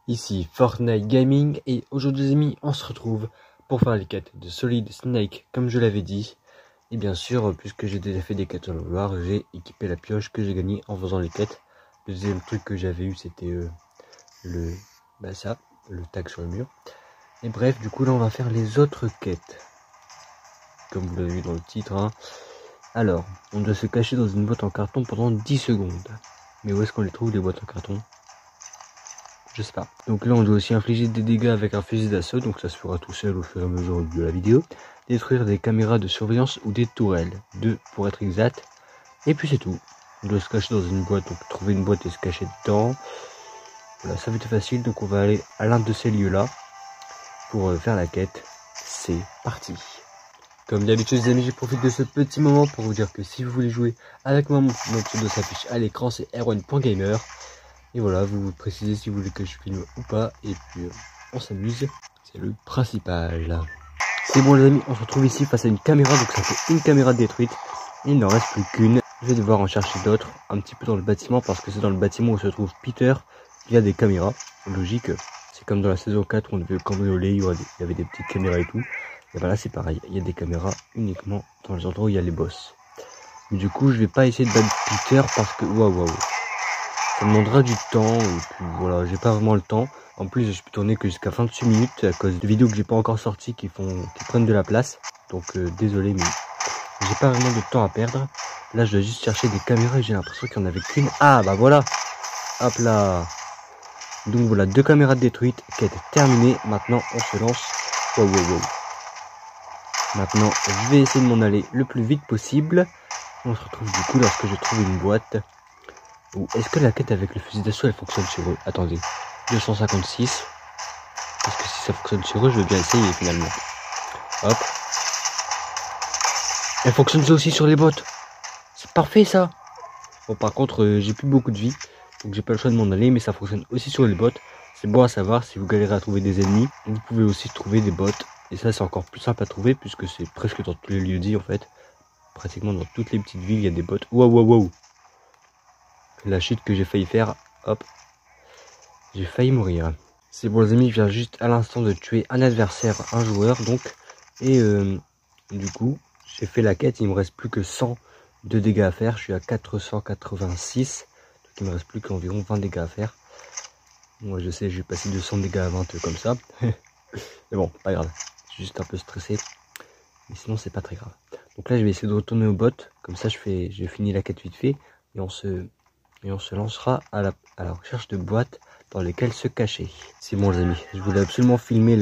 Ici Fortnite Gaming et aujourd'hui les amis on se retrouve pour faire les quêtes de Solid Snake comme je l'avais dit. Et bien sûr puisque j'ai déjà fait des quêtes en Loire, j'ai équipé la pioche que j'ai gagnée en faisant les quêtes. Le deuxième truc que j'avais eu c'était le tag sur le mur. Et bref du coup là on va faire les autres quêtes. Comme vous l'avez vu dans le titre hein. Alors on doit se cacher dans une boîte en carton pendant 10 secondes. Mais où est-ce qu'on les trouve les boîtes en carton? Je sais pas. Donc là on doit aussi infliger des dégâts avec un fusil d'assaut, donc ça se fera tout seul au fur et à mesure de la vidéo. Détruire des caméras de surveillance ou des tourelles, 2 pour être exact. Et puis c'est tout. On doit se cacher dans une boîte, donc trouver une boîte et se cacher dedans. Voilà, ça va être facile, donc on va aller à l'un de ces lieux là pour faire la quête. C'est parti. Comme d'habitude les amis, je profite de ce petit moment pour vous dire que si vous voulez jouer avec moi, mon pseudo s'affiche à l'écran, c'est r1.gamer. Et voilà, vous précisez si vous voulez que je filme ou pas. Et puis on s'amuse. C'est le principal. C'est bon les amis, on se retrouve ici face à une caméra. Donc ça fait une caméra détruite. Et il n'en reste plus qu'une. Je vais devoir en chercher d'autres. Un petit peu dans le bâtiment. Parce que c'est dans le bâtiment où se trouve Peter. Il y a des caméras. Logique. C'est comme dans la saison 4 où on devait cambrioler. Il y avait des petites caméras et tout. Et ben là c'est pareil. Il y a des caméras uniquement dans les endroits où il y a les boss. Mais du coup je vais pas essayer de battre Peter parce que... Waouh. Ça me demandera du temps et puis voilà, j'ai pas vraiment le temps. En plus, je peux tourner que jusqu'à 28 minutes à cause de vidéos que j'ai pas encore sorties qui prennent de la place. Donc désolé, mais j'ai pas vraiment de temps à perdre. Là, je dois juste chercher des caméras et j'ai l'impression qu'il y en avait qu'une. Ah bah voilà. Hop là. Donc voilà, 2 caméras détruites, quête terminée. Maintenant, on se lance. Wow. Maintenant, je vais essayer de m'en aller le plus vite possible. On se retrouve du coup lorsque je trouve une boîte. Ou est-ce que la quête avec le fusil d'assaut elle fonctionne sur eux? Attendez, 256. Parce que si ça fonctionne sur eux, je vais bien essayer finalement. Hop. Elle fonctionne aussi sur les bots. C'est parfait ça. Bon par contre j'ai plus beaucoup de vie. Donc j'ai pas le choix de m'en aller. Mais ça fonctionne aussi sur les bots. C'est bon à savoir si vous galérez à trouver des ennemis. Vous pouvez aussi trouver des bots. Et ça c'est encore plus simple à trouver. Puisque c'est presque dans tous les lieux dits en fait. Pratiquement dans toutes les petites villes il y a des bots. Wow. La chute que j'ai failli faire, hop, j'ai failli mourir. C'est bon les amis, je viens juste à l'instant de tuer un adversaire, un joueur donc. Et du coup, j'ai fait la quête, il me reste plus que 100 de dégâts à faire. Je suis à 486, donc il me reste plus qu'environ 20 dégâts à faire. Moi je sais, je vais passer de 100 dégâts à 20 comme ça. Mais bon, pas grave, je suis juste un peu stressé. Mais sinon c'est pas très grave. Donc là je vais essayer de retourner au bot, comme ça j'ai fini la quête vite fait. Et on se lancera à la recherche de boîtes dans lesquelles se cacher. C'est bon les amis, je voulais absolument filmer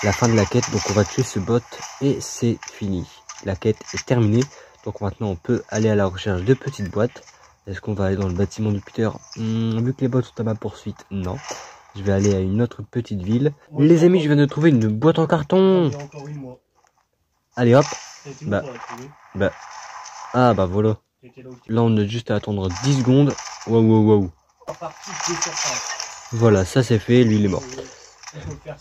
la fin de la quête. Donc on va tuer ce bot et c'est fini. La quête est terminée. Donc maintenant on peut aller à la recherche de petites boîtes. Est-ce qu'on va aller dans le bâtiment de Peter? Vu que les bots sont à ma poursuite, non. Je vais aller à une autre petite ville. Moi, les amis, je viens de trouver une boîte en carton. Encore une, moi. Allez hop. Ah bah voilà. Là on a juste à attendre 10 secondes. Wow. Voilà, ça c'est fait, lui il est mort.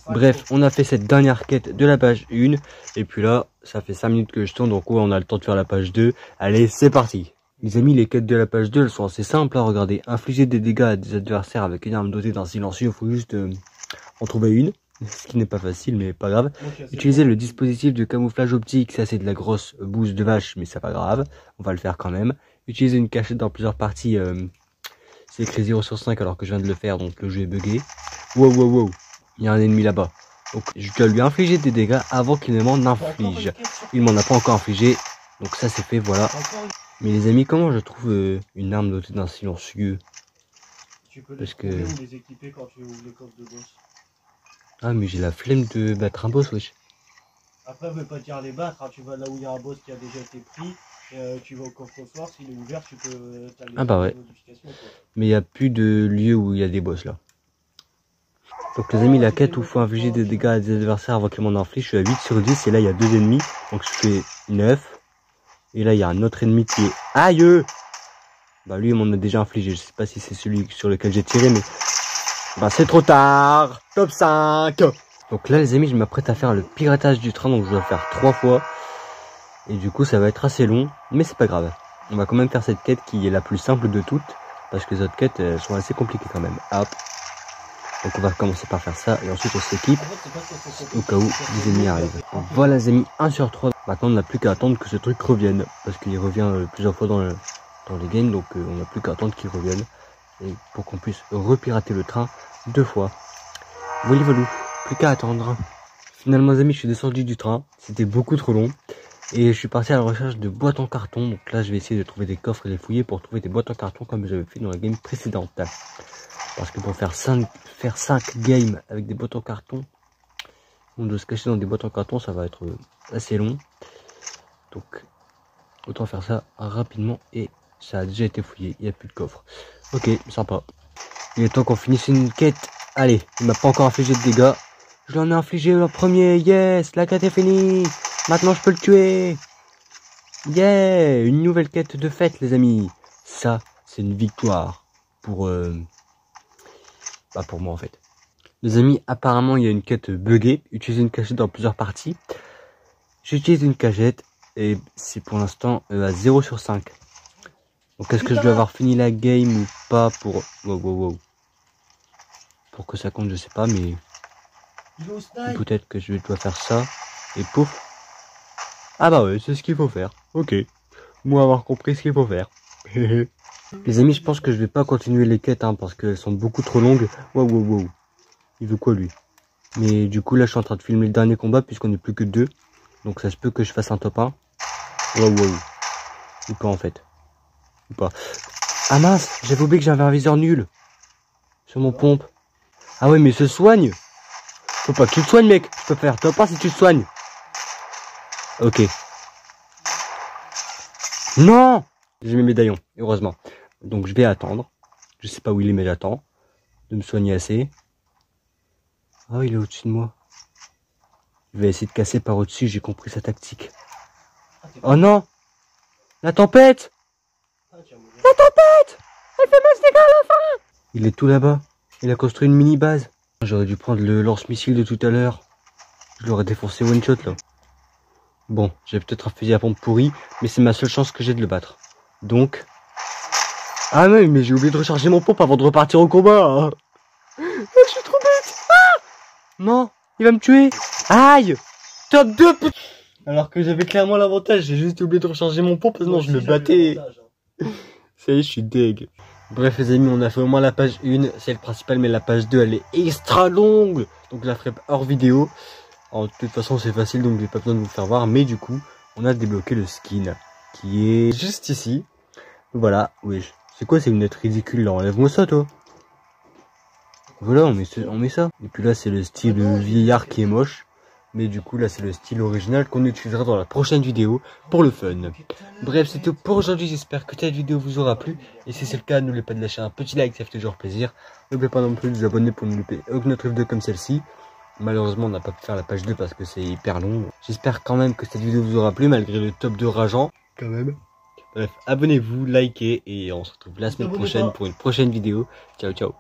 Bref, on a fait cette dernière quête de la page 1. Et puis là, ça fait 5 minutes que je tourne, donc ouais, on a le temps de faire la page 2. Allez, c'est parti. Les amis, les quêtes de la page 2, elles sont assez simples à regarder. Infliger des dégâts à des adversaires avec une arme dotée d'un silencieux, il faut juste en trouver une. Ce qui n'est pas facile, mais pas grave. Utiliser le dispositif de camouflage optique, ça c'est de la grosse bouse de vache, mais c'est pas grave. On va le faire quand même. Utiliser une cachette dans plusieurs parties, c'est écrit 0 sur 5 alors que je viens de le faire, donc le jeu est bugué. Wow. Il y a un ennemi là-bas. Donc je dois lui infliger des dégâts avant qu'il ne m'en inflige. Il m'en a pas encore infligé, donc ça c'est fait, voilà. Mais les amis, comment je trouve une arme dotée d'un silencieux? Tu peux les équiper quand tu ouvres le coffre de boss. Ah mais j'ai la flemme de battre un boss, wesh. Après, ne pas dire les battre, hein. Tu vas là où il y a un boss qui a déjà été pris, tu vas au coffre-fort, s'il est ouvert, tu peux... Ah bah ouais. Mais il n'y a plus de lieu où il y a des boss là. Donc les amis, la quête où il faut infliger des dégâts à des adversaires avant qu'ils m'en infligent, je suis à 8 sur 10 et là il y a 2 ennemis, donc je fais 9. Et là il y a un autre ennemi qui est... Aïe! Bah lui il m'en a déjà infligé, je sais pas si c'est celui sur lequel j'ai tiré, mais... Bah c'est trop tard. Top 5. Donc là les amis, je m'apprête à faire le piratage du train, donc je dois faire 3 fois. Et du coup ça va être assez long, mais c'est pas grave. On va quand même faire cette quête qui est la plus simple de toutes, parce que les autres quêtes elles sont assez compliquées quand même. Hop. Donc on va commencer par faire ça et ensuite on s'équipe En fait, c'est pas que c'est au cas où les ennemis arrivent. Voilà les amis, 1 sur 3. Maintenant on n'a plus qu'à attendre que ce truc revienne. Parce qu'il revient plusieurs fois dans les games, donc on n'a plus qu'à attendre qu'il revienne. Et pour qu'on puisse repirater le train 2 fois. Voilà, voilà, plus qu'à attendre. Finalement les amis, je suis descendu du train, c'était beaucoup trop long. Et je suis parti à la recherche de boîtes en carton. Donc là je vais essayer de trouver des coffres et les fouiller pour trouver des boîtes en carton comme j'avais fait dans la game précédente. Parce que pour faire 5 games avec des boîtes en carton, on doit se cacher dans des boîtes en carton, ça va être assez long. Donc autant faire ça rapidement et ça a déjà été fouillé, il n'y a plus de coffre. Ok, sympa. Il est temps qu'on finisse une quête. Allez, il m'a pas encore infligé de dégâts. Je l'en ai infligé le premier, yes, la quête est finie. Maintenant je peux le tuer. Yeah, une nouvelle quête de fête les amis. Ça, c'est une victoire pour... pour moi en fait. Les amis, apparemment il y a une quête buggée, utiliser une cachette dans plusieurs parties. J'utilise une cachette et c'est pour l'instant à 0 sur 5. Donc est-ce que je dois avoir fini la game ou pas pour... Wow. Pour que ça compte, je sais pas, mais... Peut-être que je dois faire ça et pouf. Ah bah ouais, c'est ce qu'il faut faire. Ok. Moi avoir compris ce qu'il faut faire. Les amis, je pense que je vais pas continuer les quêtes parce qu'elles sont beaucoup trop longues. Wow. Il veut quoi lui? Mais du coup là je suis en train de filmer le dernier combat puisqu'on n'est plus que 2. Donc ça se peut que je fasse un top 1. Wow. Ou pas en fait. Ou pas. Ah mince, j'avais oublié que j'avais un viseur nul. Sur mon pompe. Ah ouais mais il se soigne. Faut pas que tu te soignes mec. Je peux faire top 1 si tu te soignes. Ok. Non! J'ai mes médaillons, heureusement. Donc je vais attendre. Je sais pas où il est mais j'attends. De me soigner assez. Ah il est au-dessus de moi. Je vais essayer de casser par au-dessus, j'ai compris sa tactique. Oh non! La tempête! La tempête! Elle fait masse dégâts à la fin! Il est tout là-bas. Il a construit une mini-base. J'aurais dû prendre le lance-missile de tout à l'heure. Je l'aurais défoncé one shot là. Bon, j'ai peut-être un fusil à pompe pourri, mais c'est ma seule chance que j'ai de le battre. Donc... Ah non, mais j'ai oublié de recharger mon pompe avant de repartir au combat. Je suis trop bête. Ah non, il va me tuer. Aïe. Top 2. Alors que j'avais clairement l'avantage, j'ai juste oublié de recharger mon pompe, sinon je me battais. Ça y est, je suis deg. Bref les amis, on a fait au moins la page 1, c'est le principal, mais la page 2 elle est extra longue. Donc je la ferai hors vidéo. Alors, de toute façon c'est facile, donc j'ai pas besoin de vous faire voir. Mais du coup, on a débloqué le skin, qui est juste ici. Voilà, oui. C'est quoi ces lunettes ridicules là? Enlève-moi ça toi. Voilà, on met ça. Et puis là c'est le style vieillard qui est moche. Mais du coup là c'est le style original qu'on utilisera dans la prochaine vidéo pour le fun. Bref, c'est tout pour aujourd'hui, j'espère que cette vidéo vous aura plu. Et si c'est le cas, n'oubliez pas de lâcher un petit like, ça fait toujours plaisir. N'oubliez pas non plus de vous abonner pour ne louper aucune autre vidéo comme celle-ci. Malheureusement on n'a pas pu faire la page 2 parce que c'est hyper long. J'espère quand même que cette vidéo vous aura plu malgré le top 2 rageant. Quand même. Bref, abonnez-vous, likez et on se retrouve la semaine prochaine pour une prochaine vidéo. Ciao ciao.